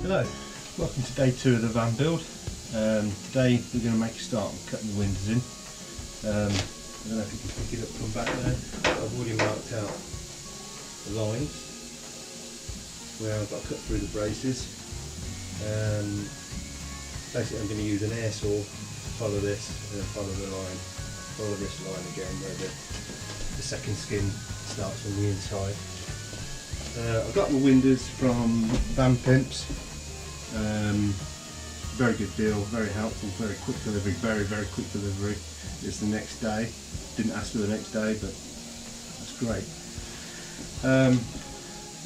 Hello, welcome to day 2 of the van build. Today we're going to make a start on cutting the windows in. I don't know if you can pick it up from back there, but I've already marked out the lines where I've got to cut through the braces. Basically I'm going to use an air saw to follow this and then follow the line, follow this line again where the second skin starts on the inside. I've got the windows from Van Pimps. Very good deal, very helpful, very quick delivery, very quick delivery. It's the next day. Didn't ask for the next day, but that's great. I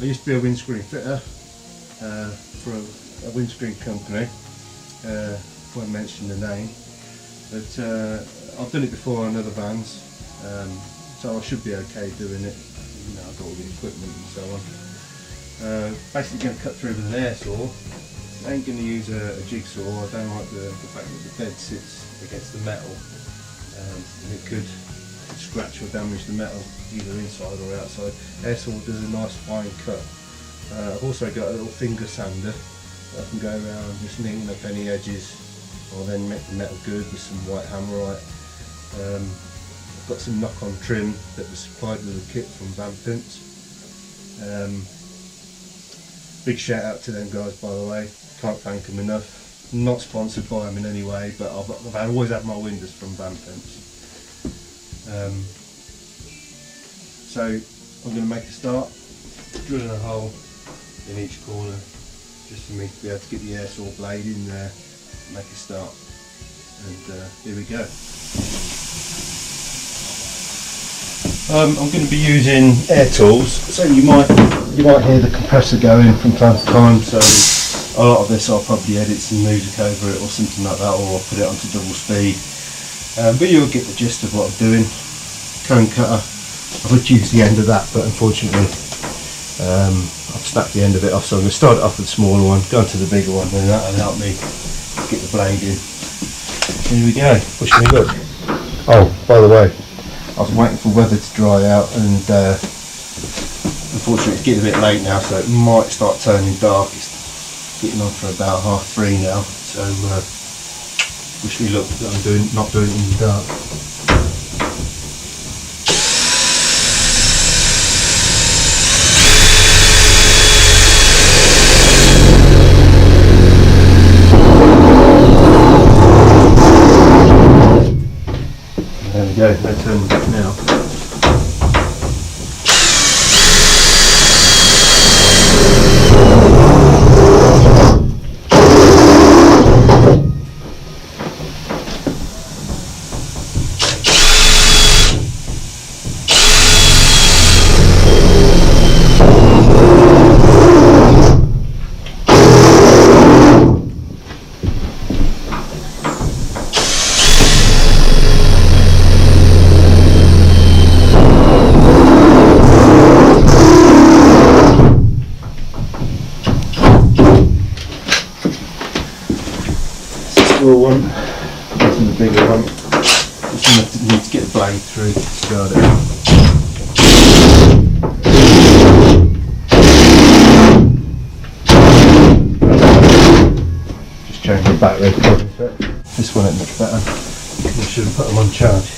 used to be a windscreen fitter for a windscreen company. I won't mention the name, but I've done it before on other vans, so I should be okay doing it. You know, I've got all the equipment and so on. Basically going to cut through with an air saw. I ain't going to use a jigsaw. I don't like the fact that the bed sits against the metal, and it could scratch or damage the metal either inside or outside. Air saw does a nice fine cut. I've also got a little finger sander that I can go around just neaten up any edges, or then make the metal good with some white hammerite. I've got some knock-on trim that was supplied with a kit from Van Pimps. Big shout out to them guys, by the way. Can't thank them enough. Not sponsored by them in any way, but I've always had my windows from Van Pimps. So I'm going to make a start, drilling a hole in each corner just for me to be able to get the air saw blade in there, make a start, and here we go. I'm going to be using air tools, so you might hear the compressor going from time to time. So a lot of this I'll probably edit some music over it or something like that, or I'll put it onto double speed. But you'll get the gist of what I'm doing. Cone cutter. I would use the end of that, but unfortunately I've snapped the end of it off. So I'm going to start it off with the smaller one, go to the bigger one, and that'll help me get the blade in. Here we go. Wish me luck. Oh, by the way, I was waiting for weather to dry out, and unfortunately it's getting a bit late now, so it might start turning dark. It's getting on for about 3:30 now, so wish me luck that I'm not doing it in the dark. There we go, no turning back now. One into the bigger one. Just need to get the blade through to start it. Just change the battery according to it. This one ain't much better. I should have put them on charge.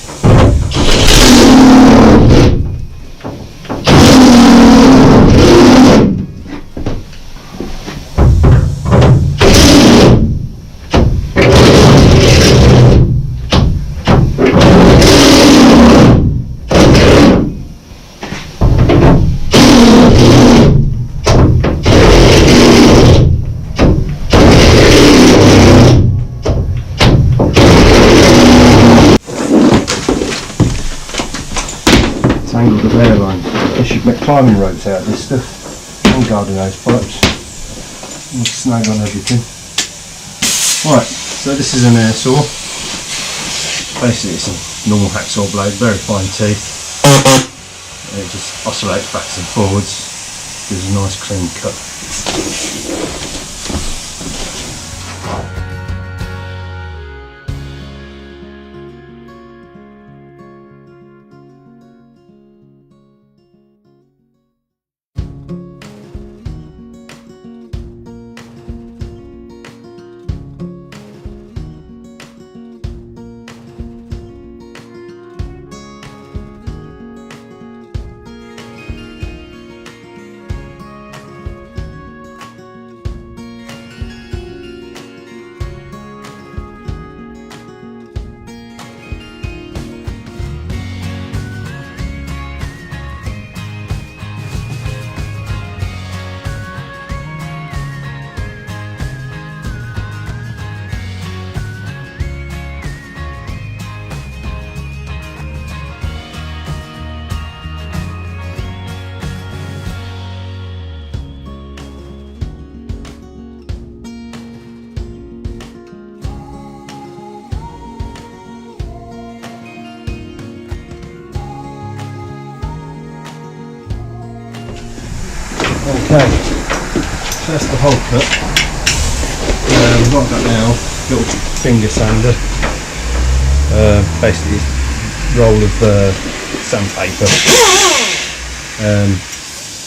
Angled the rear line. I should make climbing ropes out of this stuff and garden hose pipes and snag on everything. Right, so this is an air saw. Basically it's a normal hacksaw blade, very fine teeth, and it just oscillates backwards and forwards, gives a nice clean cut. Okay, so that's the hole cut. What I've got now, little finger sander, basically roll of sandpaper.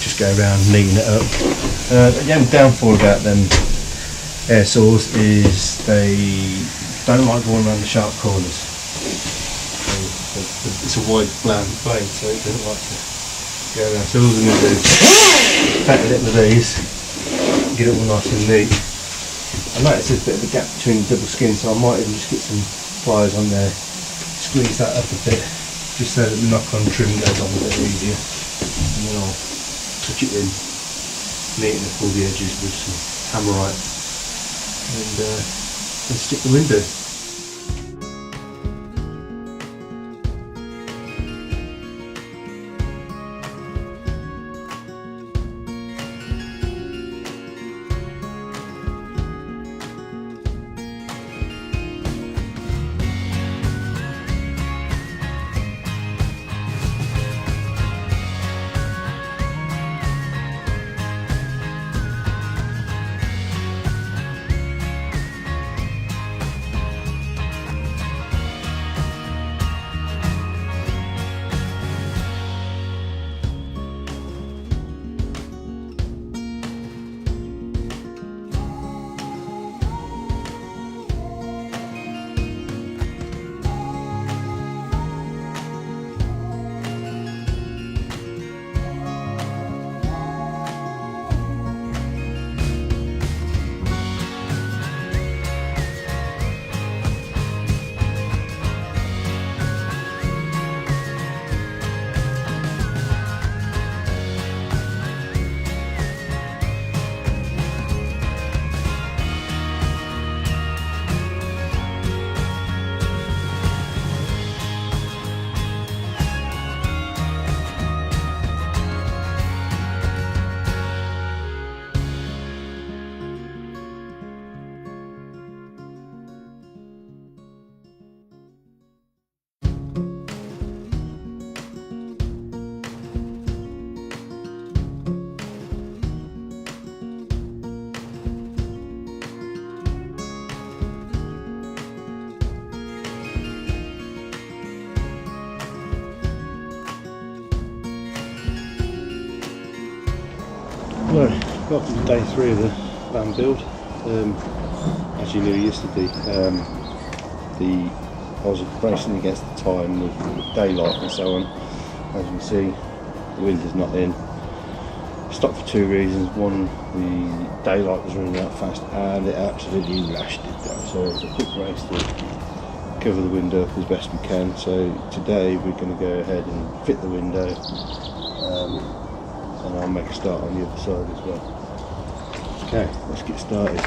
Just go around kneading it up. The only downfall about them air saws is they don't like going around the sharp corners. It's a wide blade, so it doesn't like to go around. So all I'm going to do is pat a little of these, get it all nice and neat. I noticed there's a bit of a gap between the double skin, so I might even just get some pliers on there, squeeze that up a bit, just so that the knock-on trim goes on a bit easier. And then I'll touch it in, neaten up all the edges with some hammerite, and stick the window. Right, welcome to day 3 of the van build. As you knew yesterday, I was racing against the time with daylight and so on. As you can see, the wind is not in. Stopped for 2 reasons. One, the daylight was running out fast and it absolutely lashed it down. So it was a quick race to cover the window up as best we can. So today we're going to go ahead and fit the window. And I'll make a start on the other side as well. Okay, let's get started.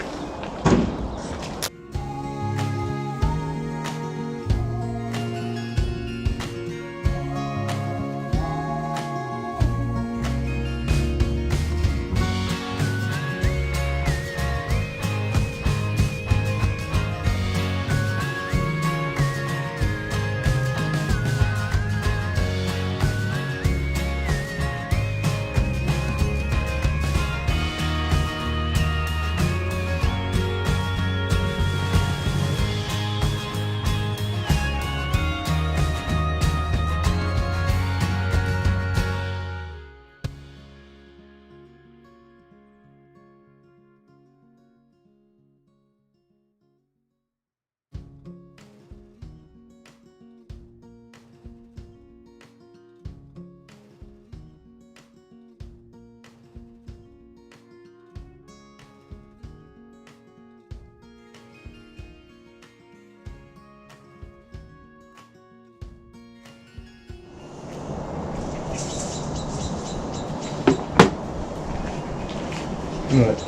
Right,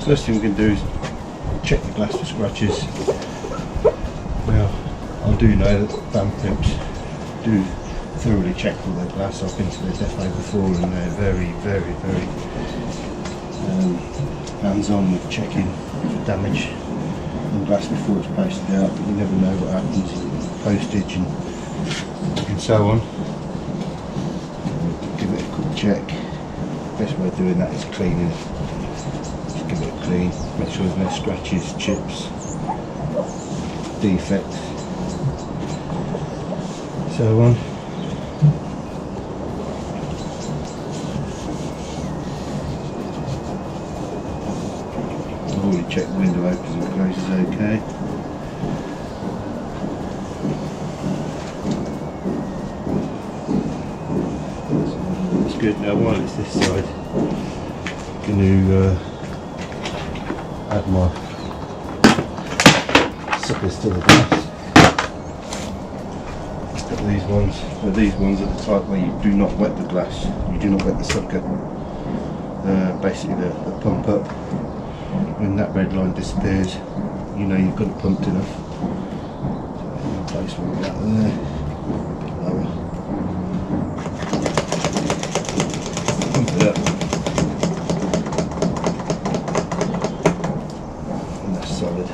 first thing we can do is check the glass for scratches. Now, I do know that van pimps do thoroughly check all their glass. I've been to their depot before and they're very hands-on with checking for damage on glass before it's posted out, but you never know what happens with postage and so on. Give it a quick check. best way of doing that is cleaning it. Just give it a clean, make sure there's no scratches, chips, defects, so on. I've already checked the window opens and closes okay. Good. Now while it's this side, I'm going to add my suckers to the glass. Got these ones. Now these ones are the type where you do not wet the glass, you do not wet the sucker. Basically the pump up, when that red line disappears, you know you've got it pumped enough. So place one of that there. Lower. Up. And that's solid.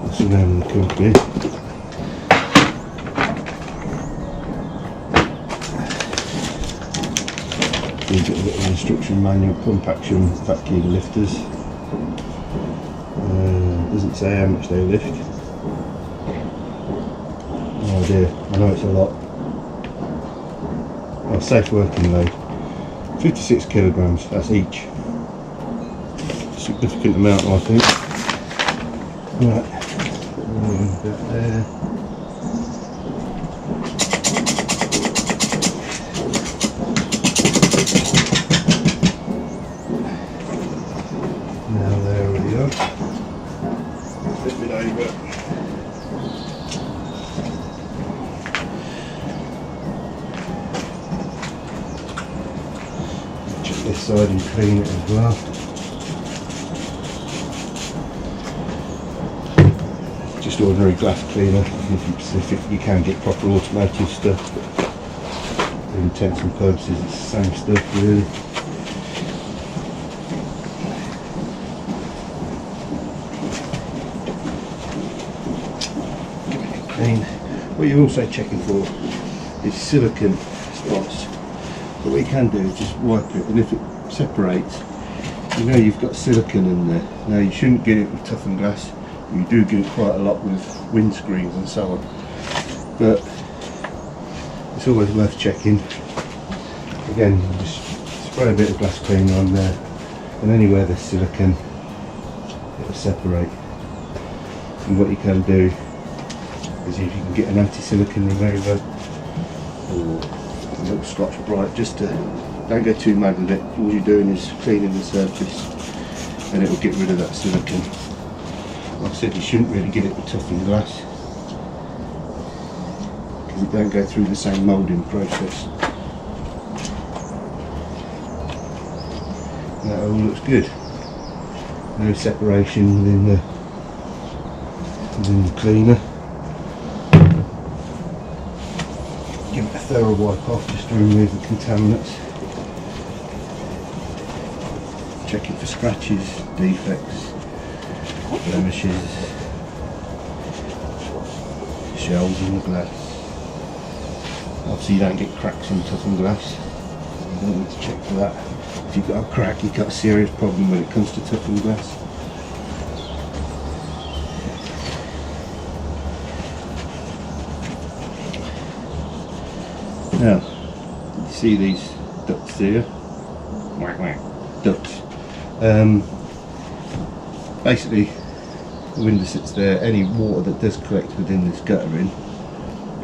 That's the name of the company. You've got a little instruction manual, pump action vacuum lifters. Doesn't say how much they lift. No idea, I know it's a lot. Well, safe working load. 56 kilograms, that's each. Significant amount, I think. Right, put one bit there. Now there we go. Flip it over. Check this side and clean it as well. Just ordinary glass cleaner. If you're specific, you can get proper automated stuff, but for intents and purposes it's the same stuff really. What you're also checking for is silicone spots. But what you can do is just wipe it, and if it separates, you know you've got silicone in there. Now you shouldn't get it with toughened glass. You do get it quite a lot with windscreens and so on. But it's always worth checking. Again, just spray a bit of glass cleaner on there, and anywhere there's silicone, it'll separate. And what you can do is if you can get an anti-silicone remover or a little Scotch Brite, just to don't go too mad with it. All you're doing is cleaning the surface and it will get rid of that silicone. Like I said, you shouldn't really get it with toughened glass because it don't go through the same moulding process. That all looks good. No separation within the cleaner. Give it a thorough wipe off just to remove the contaminants. Checking for scratches, defects, blemishes, shells in the glass. Obviously you don't get cracks in toughened glass. You don't need to check for that. If you've got a crack, you've got a serious problem when it comes to toughened glass. Now, you see these ducts here? Ducts. Basically, the window sits there. Any water that does collect within this guttering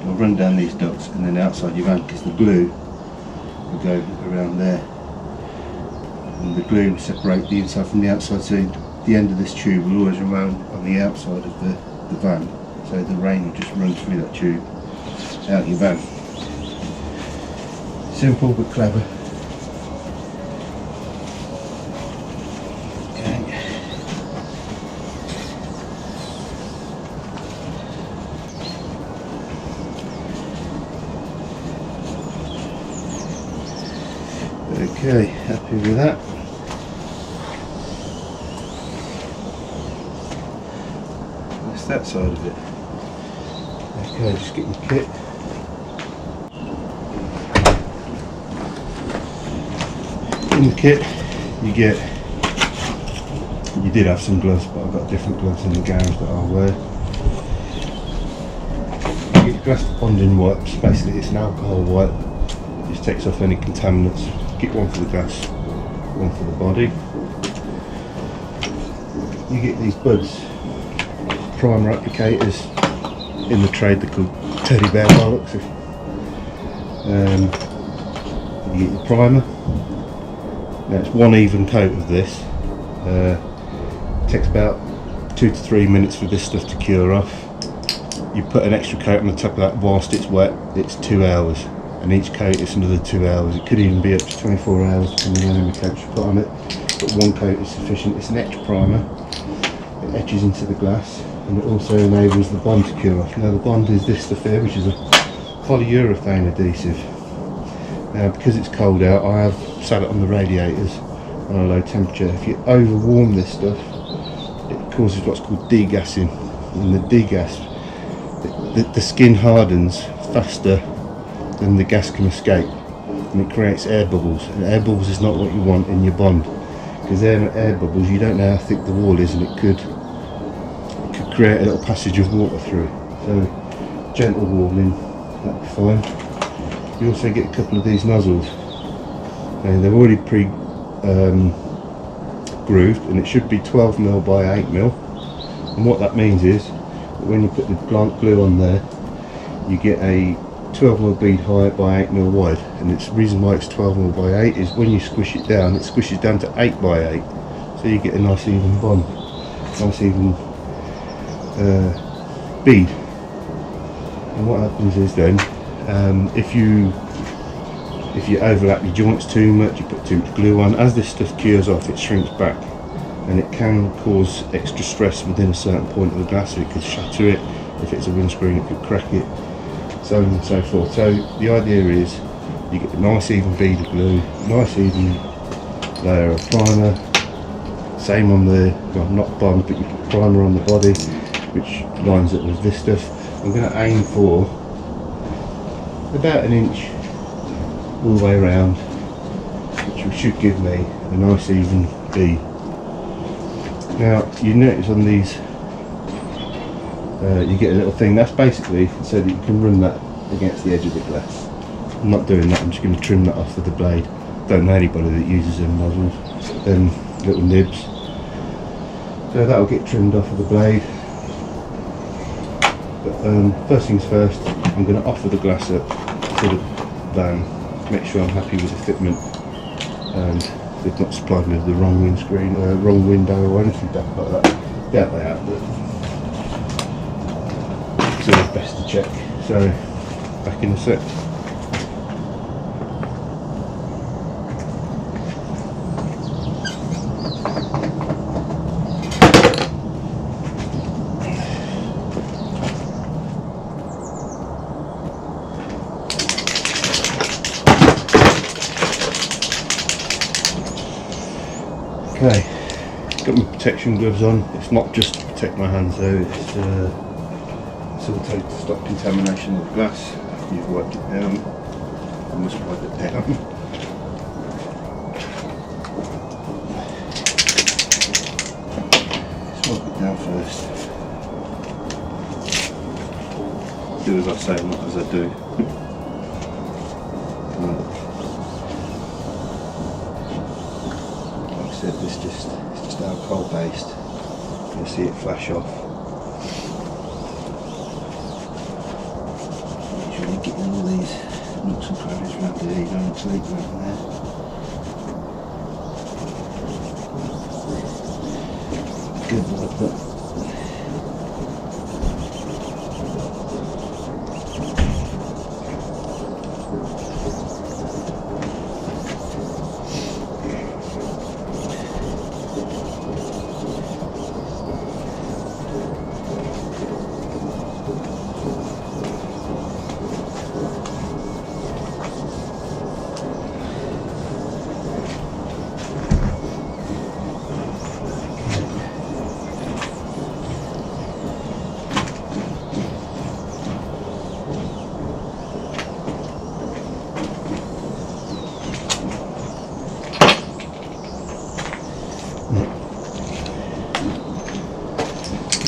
will run down these ducts and then outside your van, because the glue will go around there. And the glue will separate the inside from the outside, so the end of this tube will always remain on the outside of the van. So the rain will just run through that tube out your van. Simple but clever. Okay, happy with that. that side of it. Okay, just get your kit. In the kit you did have some gloves, but I've got different gloves in the garage that I'll wear. You get your glass bonding wipes. Basically it's an alcohol wipe, it just takes off any contaminants. Get one for the glass, one for the body. You get these buds, primer applicators. In the trade they're called teddy bear bollocks. You get your primer. Now it's one even coat of this. It takes about 2 to 3 minutes for this stuff to cure off. You put an extra coat on the top of that whilst it's wet, it's 2 hours. And each coat is another 2 hours. It could even be up to 24 hours depending on how many coats you put on it. But one coat is sufficient. It's an etch primer. It etches into the glass and it also enables the bond to cure off. Now the bond is this stuff here, which is a polyurethane adhesive. Now because it's cold out, I have sat it on the radiators on a low temperature. If you over warm this stuff, it causes what's called degassing. And the degas, the skin hardens faster than the gas can escape, and it creates air bubbles. And air bubbles is not what you want in your bond, because air bubbles, you don't know how thick the wall is, and it could create a little passage of water through. So gentle warming, that'll be fine. You also get a couple of these nozzles, and they're already grooved, and it should be 12mm by 8mm. And what that means is that when you put the blank glue on there, you get a 12mm bead height by 8mm wide. And it's the reason why it's 12mm by 8 is when you squish it squishes down to 8 by 8, so you get a nice even bond, nice even bead. And what happens is then, if you overlap your joints too much, you put too much glue on, as this stuff cures off, it shrinks back, and it can cause extra stress within a certain point of the glass. So it could shatter it. If it's a windscreen, it could crack it, so on and so forth. So the idea is you get a nice even bead of glue, nice even layer of primer, same on the, well, not bond, but you put primer on the body, which lines up with this stuff. I'm going to aim for about 1 inch all the way around, which should give me a nice even bead. Now you notice on these you get a little thing, that's basically so that you can run that against the edge of the glass. I'm not doing that, I'm just going to trim that off with the blade. Don't know anybody that uses them nozzles, them little nibs. So that'll get trimmed off with the blade. But first things first, I'm going to offer the glass up to the van, make sure I'm happy with the fitment, and they've not supplied me with the wrong windscreen, wrong window or anything like that. Doubt they have, but it's always best to check. So, back in a sec. Okay, got my protection gloves on. It's not just to protect my hands though, it's also to stop contamination of the glass after you've wiped it down. You must wipe it down. Let's wipe it down first. Do as I say, not as I do. It's just alcohol based. You'll see it flash off. Make sure you get all these nooks and crannies around there. You don't want to leak around there. Good like that.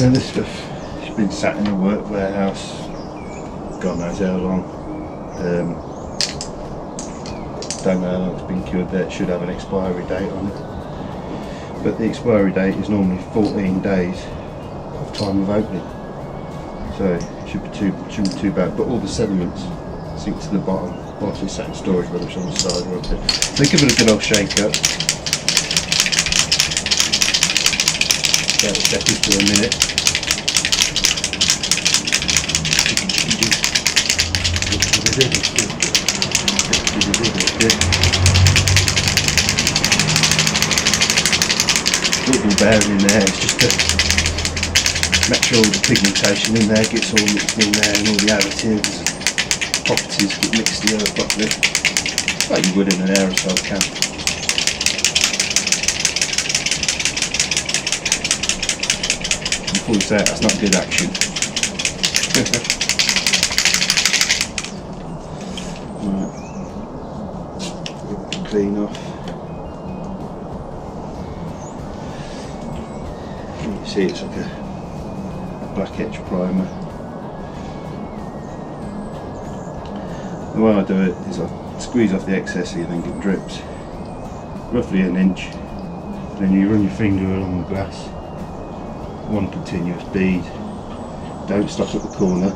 Now this stuff has been sat in a work warehouse, God knows how long. Don't know how long it's been cured there. It should have an expiry date on it. But the expiry date is normally 14 days of time of opening. So it shouldn't be too bad. But all the sediments sink to the bottom whilst it's sat in storage, whether it's on the side or up there. So give it a good old shake up. About a second to a minute. Double bearing in there, it's just to make sure all the pigmentation in there gets all mixed in there and all the additives and properties get mixed together properly, like you would in an aerosol can. Before you say it, that's not good action. Right. Clean off. You can see it's like a black etch primer. The way I do it is I squeeze off the excess here and then get drips, roughly an inch. Then you run your finger along the glass, one continuous bead. Don't stop at the corner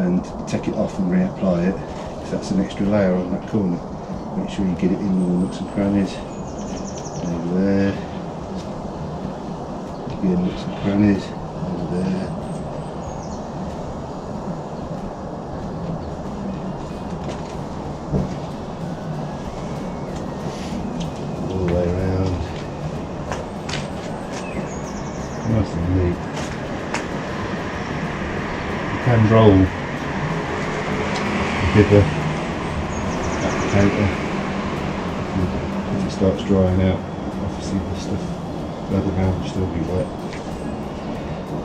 and take it off and reapply it, because that's an extra layer on that corner. Make sure you get it in all the nooks and crannies. Over there. Again, nooks and crannies. Over there. All the way around. Nice and neat. You can roll the dipper applicator if it starts drying out. Obviously the stuff further around will still be wet.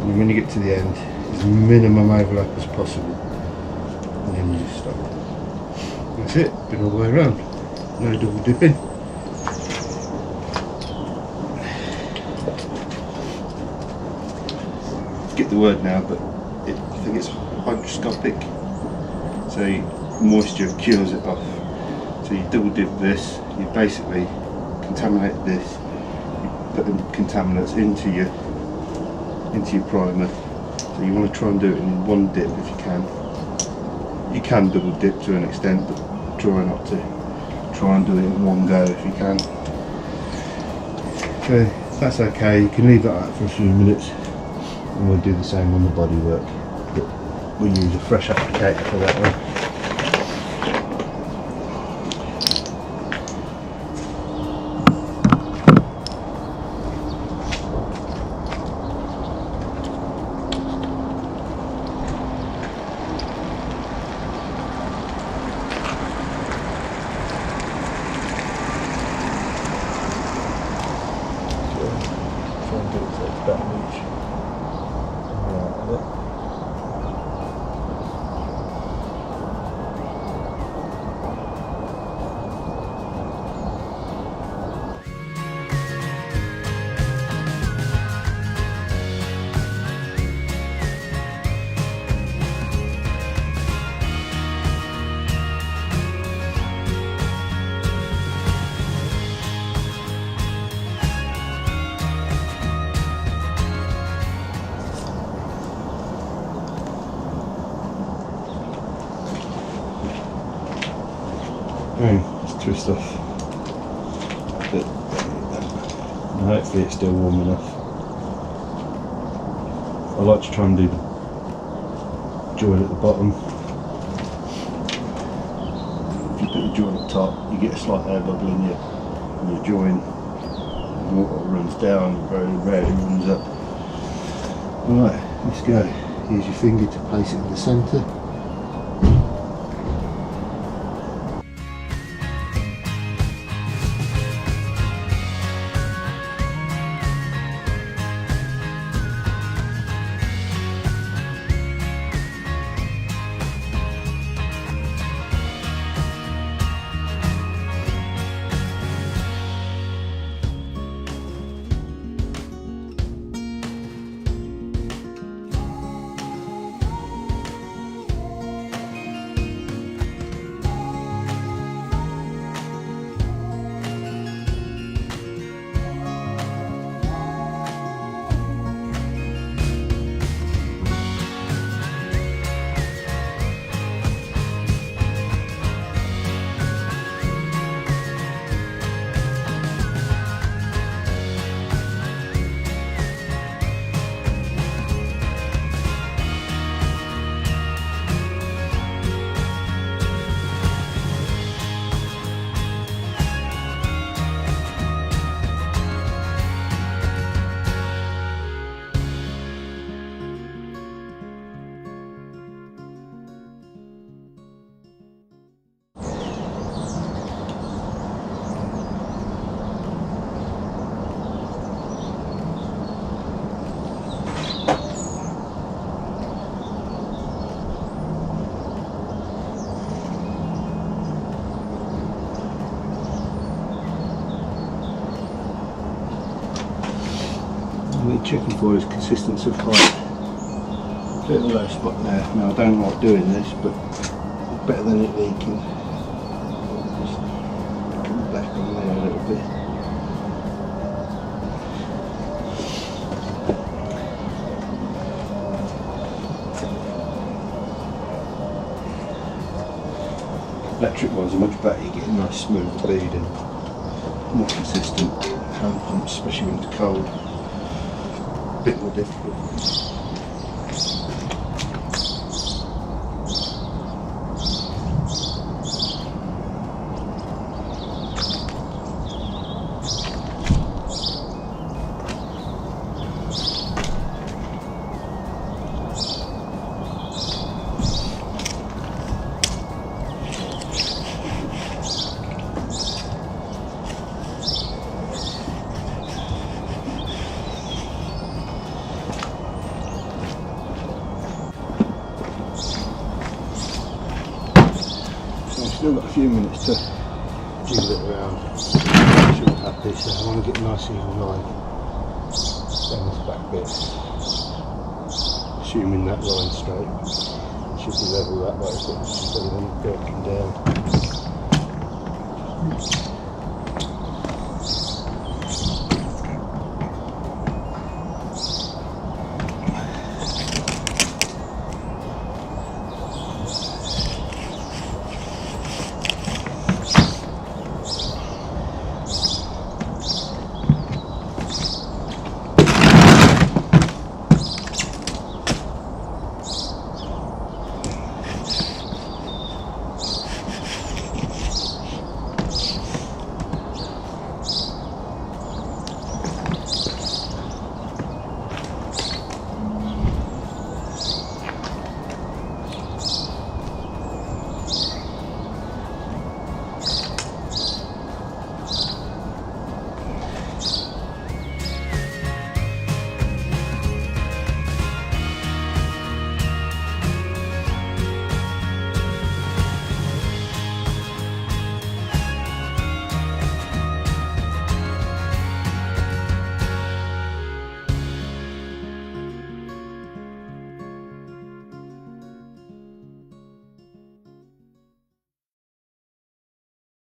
And when you get to the end, as minimum overlap as possible, and then you just stop. That's it, been all the way around. No double dipping. Forget the word now, but I think it's hygroscopic, so moisture cures it off. So you double dip this, you basically contaminate this, you put the contaminants into your primer. So you want to try and do it in one dip if you can. You can double dip to an extent, but try not to. Try and do it in one go if you can. So that's okay, you can leave that out for a few minutes, and we'll do the same on the bodywork. But we'll use a fresh applicator for that one. Just twist off a bit, and hopefully it's still warm enough. I like to try and do the join at the bottom. If you put the join at the top, you get a slight air bubble in your join, and water runs down and very rarely runs up. Right, let's go. Use your finger to place it in the centre. you're checking for is consistency of height. Bit of a low spot there. Now I don't like doing this, but it's better than it leaking. Just come back on there a little bit. Electric ones are much better, you get a nice smooth bleeding, more consistent. Hand pumps, especially when it's cold, a bit more difficult. Still got a few minutes to jiggle it around. Should be happy, so I want to get a nice even line down this back bit. Assuming that line's straight, it should be level that way, so it's just going to working down.